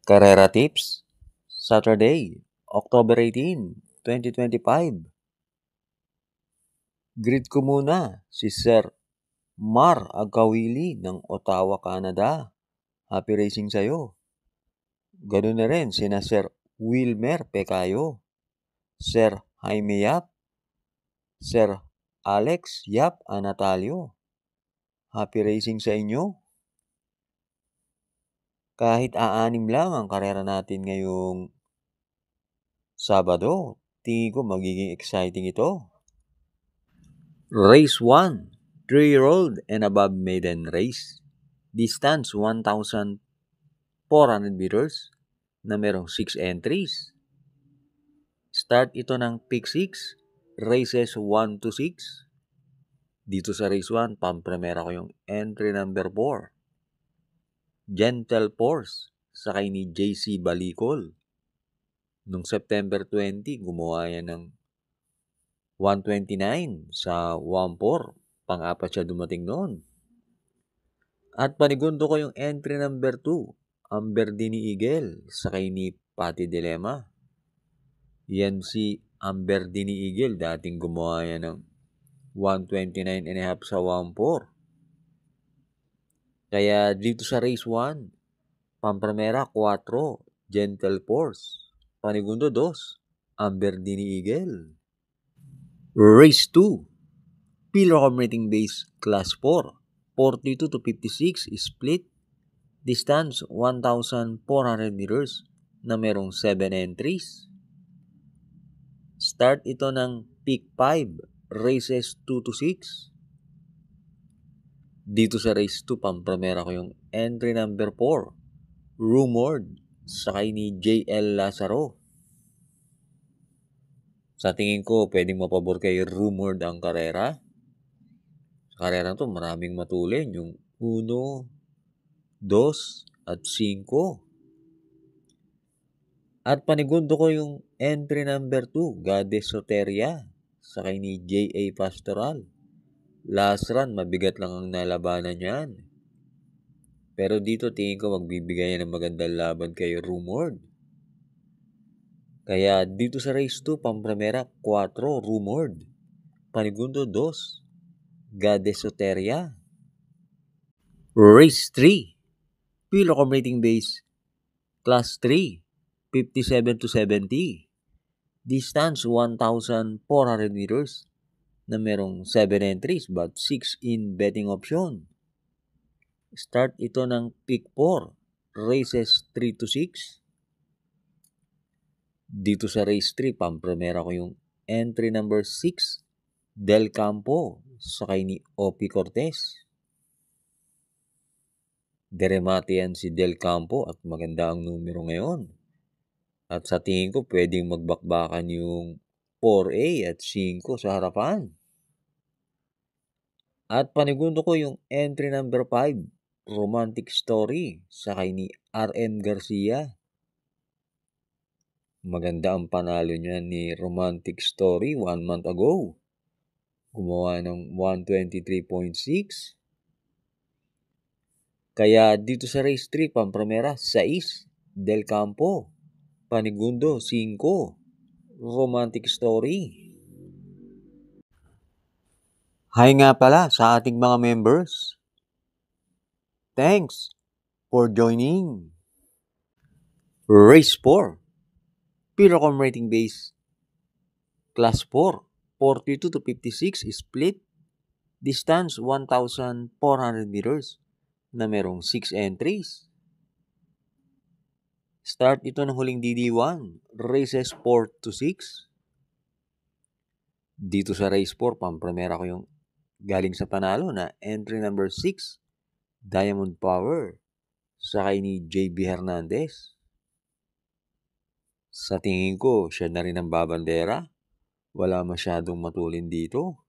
Carrera Tips, Saturday, October 18, 2025. Greet ko muna si Sir Mar Agkawili ng Ottawa, Canada. Happy racing sa'yo. Ganun na rin sina Sir Wilmer Pecayo, Sir Jaime Yap, Sir Alex Yap Anatalio. Happy racing sa inyo. Kahit aanim lang ang karera natin ngayong Sabado, tingin ko magiging exciting ito. Race 1, 3-year-old and above maiden race. Distance 1,400 meters na merong 6 entries. Start ito ng pick 6, races 1 to 6. Dito sa race 1, pampremera ko yung entry number 4. Gentle Force, sakay ni JC Balicol. Noong September 20, gumawa yan ng 129 sa 1-4. Pang-apat siya dumating noon. At panigundo ko yung entry number 2, Amberdini Eagle, sakay ni Patty Dilema. Yan si Amberdini Eagle, dating gumawa yan ng 129.5 sa 1-4. Kaya dito sa race 1, pampremera 4, Gentle Force. Panigundo 2, Amberdini Eagle. Race 2, Pillar Rating Base Class 4, 42 to 56 split. Distance 1,400 meters na merong 7 entries. Start ito ng pick 5, races 2 to 6. Dito sa race 2, pampremera ko yung entry number 4, Rumored, sakay ni JL Lazaro. Sa tingin ko, pwedeng mapabor kay Rumored ang karera. Sa karera to, maraming matulin. Yung 1, 2, at 5. At panigundo ko yung entry number 2, Goddess Soteria, sakay ni J.A. Pastoral. Last run, mabigat lang ang nalabanan niyan. Pero dito, tingin ko magbibigay ng magandang laban kay Rumored. Kaya dito sa race 2, pampremera 4, Rumored. Panigundo 2, Goddess Soteria. Race 3, Pillar Rating Base Class 3, 57 to 70. Distance 1,400 meters na merong 7 entries but 6 in betting option. Start ito ng pick 4, races 3 to 6. Dito sa race 3, pampremera ko yung entry number 6, Del Campo, sakay ni Opi Cortez. Deremate yan si Del Campo at maganda ang numero ngayon. At sa tingin ko, pwedeng magbakbakan yung 4A at 5 sa harapan. At panigundo ko yung entry number 5, Romantic Story, sakay ni RM Garcia. Maganda ang panalo niya ni Romantic Story 1 month ago. Gumawa ng 123.6. Kaya dito sa race 3, pampremera 6, Del Campo. Panigundo 5, Romantic Story. Hi nga pala sa ating mga members. Thanks for joining. Race 4, Pillar Rating Base Class 4, 42 to 56 split. Distance 1,400 meters na merong 6 entries. Start ito ng huling DD1, races 4 to 6. Dito sa race 4, pampremera ko yung galing sa panalo na entry number 6, Diamond Power, sakay ni JB Hernandez. Sa tingin ko, siya na rin ang babandera. Wala masyadong matulin dito.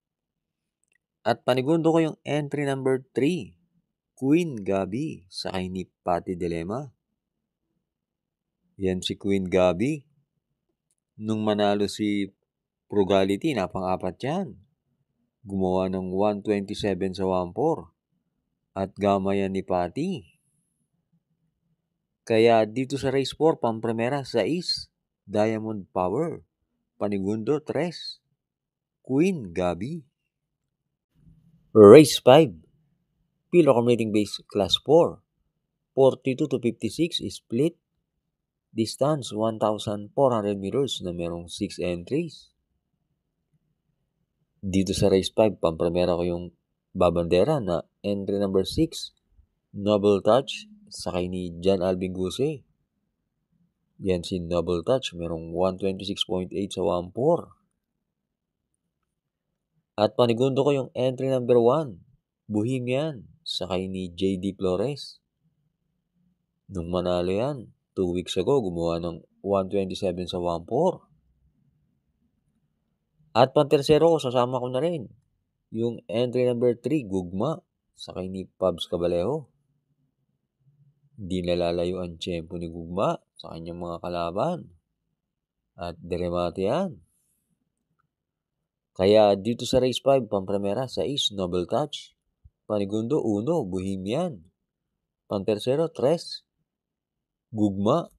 At panigundo ko yung entry number 3, Queen Gabi, sakay ni Patty Dilema. Yan si Queen Gabi. Nung manalo si Frugality, napang-apat yan. Gumawa ng 127 sa 1-4. At gama yan ni Patty. Kaya dito sa race 4, pampremera, 6, Diamond Power. Panigundo, 3, Queen Gabi. Race 5, Pilo Commuting Base Class 4. 42 to 56 split. Distance 1,400 meters na merong 6 entries. Dito sa race 5, pampremera ko yung babandera na entry number 6, Noble Touch, sakay ni John Alvin Guse. Yan si Noble Touch, merong 126.8 sa 1-4. At panigundo ko yung entry number 1, Bohemian, sakay ni JD Flores. Nung manalo yan, 2 weeks ago, gumawa ng 127 sa 1-4. At pantersero ko, sasama ko na rin yung entry number 3, Gugma, sakay ni Pabs Cabalejo. Di nalalayo ang tiyempo ni Gugma sa kanyang mga kalaban. At deremate yan. Kaya dito sa race 5, pampremera, 6, Noble Touch. Panigundo, 1, Bohemian. Pantersero, 3, Gugma.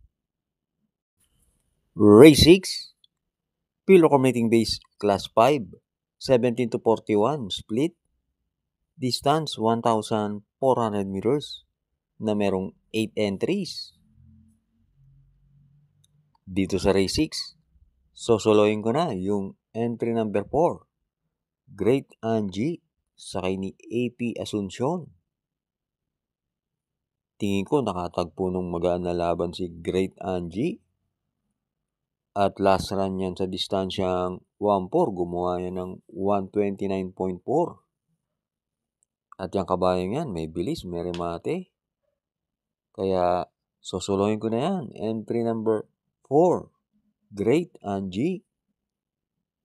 Race 6, Pilo Commuting Base Class 5, 17 to 41 split. Distance 1,400 meters na merong 8 entries. Dito sa race 6, sosoloyin ko na yung entry number 4, Great Angie, sakay ni AP Asuncion. Tingin ko nakatagpo ng magaan na laban si Great Angie. At last run yan sa distansyang 1-4, gumawa yan ng 129.4. At yung kabayang yan, may bilis, may remate. Kaya sosoloyin ko na yan. Entry number 4, Great Angie.